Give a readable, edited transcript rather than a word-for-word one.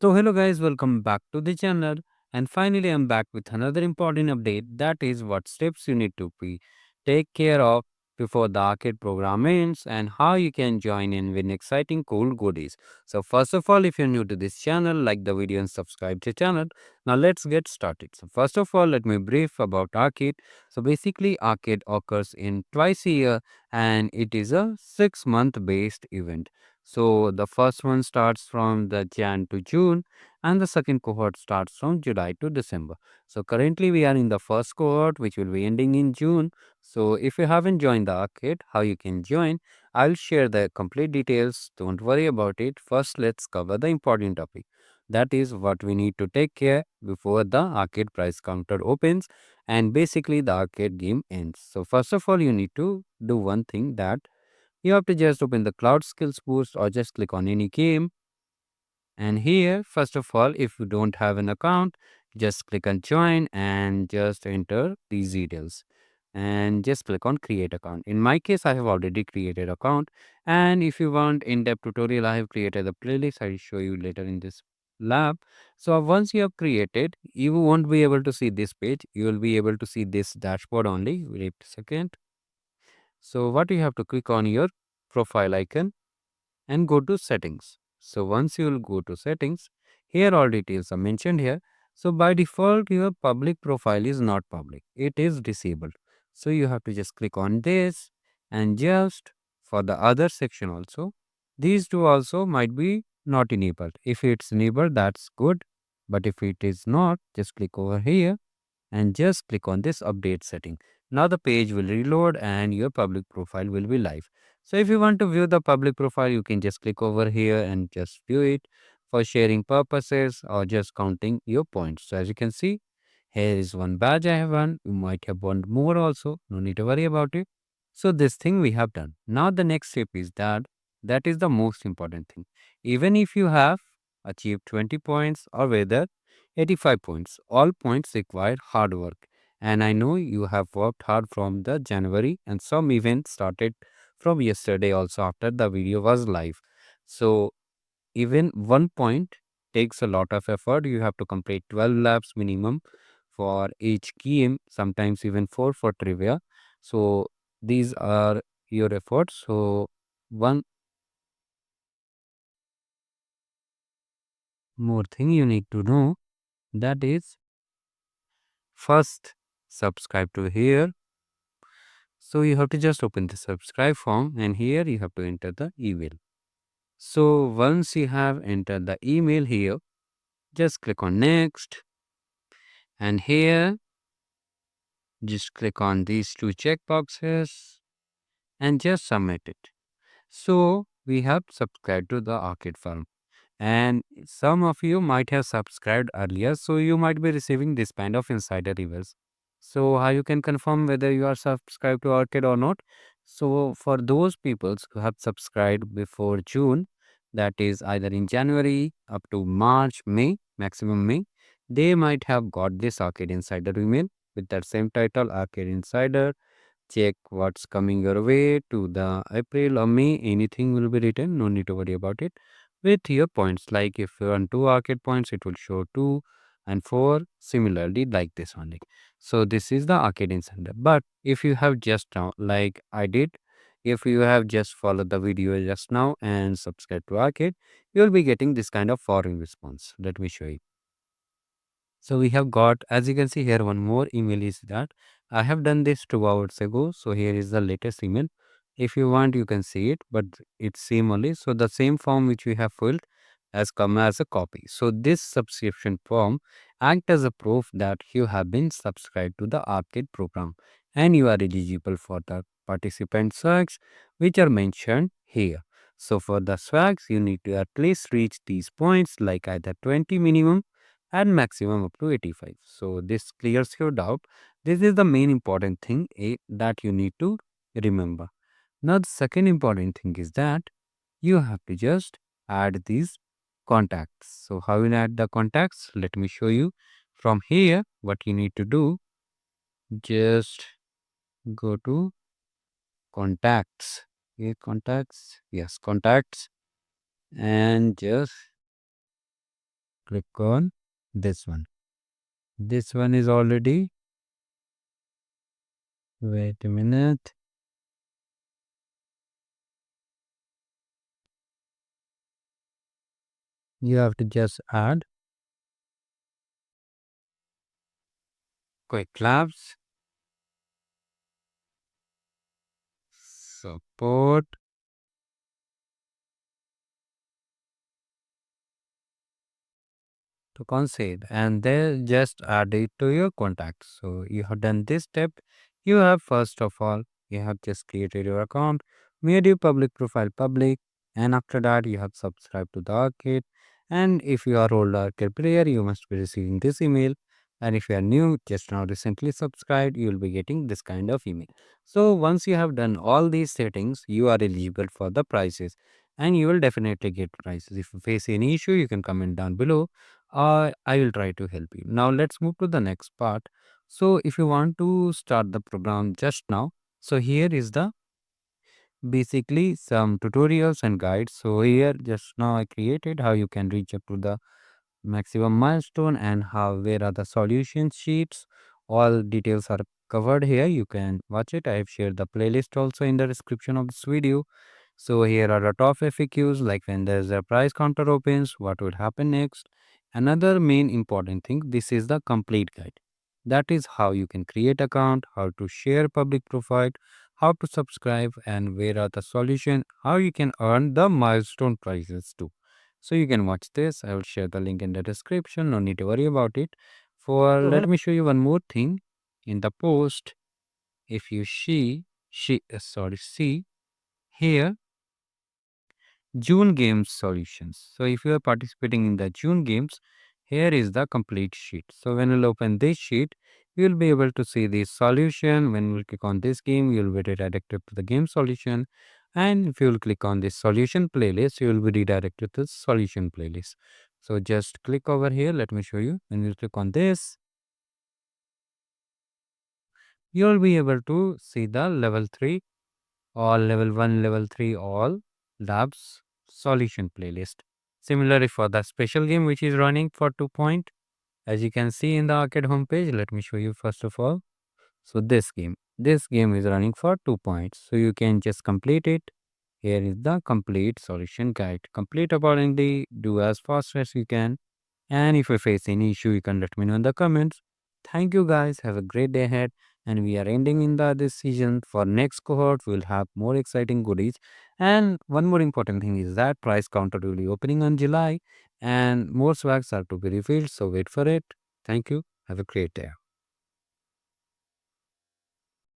So hello guys, welcome back to the channel. And finally I'm back with another important update, that is what steps you need to take care of before the arcade program ends and how you can join in with exciting cool goodies. So first of all, if you're new to this channel, like the video and subscribe to the channel. Now let's get started. So first of all, let me brief about arcade. So basically arcade occurs in twice a year and it is a 6-month based event. So the first one starts from the Jan to June and the second cohort starts from July to December. So currently we are in the first cohort which will be ending in June. So if you haven't joined the arcade, how you can join, I'll share the complete details. Don't worry about it. First, let's cover the important topic. That is what we need to take care before the arcade price counter opens and basically the arcade game ends. So first of all, you need to do one thing, that you have to just open the Cloud Skills Boost or just click on any game. And here, first of all, if you don't have an account, just click on join and just enter these details and just click on create account. In my case, I have already created account. And if you want in-depth tutorial, I have created a playlist. I will show you later in this lab. So once you have created, you won't be able to see this page. You will be able to see this dashboard only. Wait a second. So what you have to click on your profile icon and go to settings. So once you will go to settings, here all details are mentioned here. So by default, your public profile is not public. It is disabled. So you have to just click on this and just for the other section also, these two also might be not enabled. If it's enabled, that's good. But if it is not, just click over here and just click on this update setting. Now the page will reload and your public profile will be live. So if you want to view the public profile, you can just click over here and just view it for sharing purposes or just counting your points. So as you can see, here is one badge I have won. You might have won more also. No need to worry about it. So this thing we have done. Now the next step is that is the most important thing. Even if you have achieved 20 points or whether 85 points, all points require hard work. And I know you have worked hard from the January and some events started from yesterday also after the video was live. So even 1 point takes a lot of effort. You have to complete 12 laps minimum for each game, sometimes even 4 for trivia. So these are your efforts. So one more thing you need to know, that is first subscribe to here. So you have to just open the subscribe form and here you have to enter the email. So once you have entered the email here, just click on next and here just click on these two check boxes and just submit it. So we have subscribed to the Arcade Farm. And some of you might have subscribed earlier, so you might be receiving this kind of insider rewards. So how you can confirm whether you are subscribed to Arcade or not? So for those people who have subscribed before June, that is either in January up to March, May, maximum May, they might have got this Arcade Insider email with that same title, Arcade Insider. Check what's coming your way to the April or May, anything will be written, no need to worry about it. With your points, like if you want 2 arcade points, it will show 2 and 4, similarly like this only. So this is the arcade insider. But if you have just now, like I did, if you have just followed the video just now and subscribed to arcade, you will be getting this kind of foreign response. Let me show you. So we have got, as you can see here, one more email is that I have done this 2 hours ago. So here is the latest email. If you want, you can see it, but it's same only. So the same form which we have filled has come as a copy. So this subscription form act as a proof that you have been subscribed to the arcade program and you are eligible for the participant swags which are mentioned here. So for the swags, you need to at least reach these points like either 20 minimum and maximum up to 85. So this clears your doubt. This is the main important thing that you need to remember. Now the second important thing is that you have to just add these contacts. So how you add the contacts? Let me show you. From here, what you need to do, just go to contacts. Okay, contacts. Yes, contacts. And just click on this one. This one is already, wait a minute. You have to just add Qwiklabs support to concede, and then just add it to your contacts. So you have done this step. You have first of all, you have just created your account, made your public profile public, and after that you have subscribed to the arcade. And if you are old arcade player, you must be receiving this email. And if you are new, just now recently subscribed, you will be getting this kind of email. So once you have done all these settings, you are eligible for the prices, and you will definitely get prices. If you face any issue, you can comment down below. I will try to help you. Now let's move to the next part. So if you want to start the program just now, so here is the basically some tutorials and guides. So here just now I created how you can reach up to the maximum milestone and how where are the solution sheets. All details are covered here. You can watch it. I have shared the playlist also in the description of this video. So here are the top FAQs, like when there's a price counter opens, what would happen next. Another main important thing, this is the complete guide. That is how you can create account, how to share public profile, how to subscribe, and where are the solution, how you can earn the milestone prizes too. So you can watch this. I will share the link in the description. No need to worry about it. For let me show you one more thing in the post. If you see here June Games solutions. So if you are participating in the June Games, here is the complete sheet. So when you'll open this sheet, you will be able to see the solution. When you click on this game, you will be redirected to the game solution. And if you will click on this solution playlist, you will be redirected to the solution playlist. So just click over here. Let me show you. When you click on this, you will be able to see the level 3, all level 1, level 3, all labs solution playlist. Similarly for the special game which is running for 2 point, as you can see in the arcade homepage, let me show you first of all. So this game is running for 2 points. So you can just complete it. Here is the complete solution guide. Complete accordingly, do as fast as you can. And if you face any issue, you can let me know in the comments. Thank you guys. Have a great day ahead. And we are ending in the this season. For next cohort, we'll have more exciting goodies. And one more important thing is that price counter will be opening on July, and more swags are to be revealed. So wait for it. Thank you. Have a great day.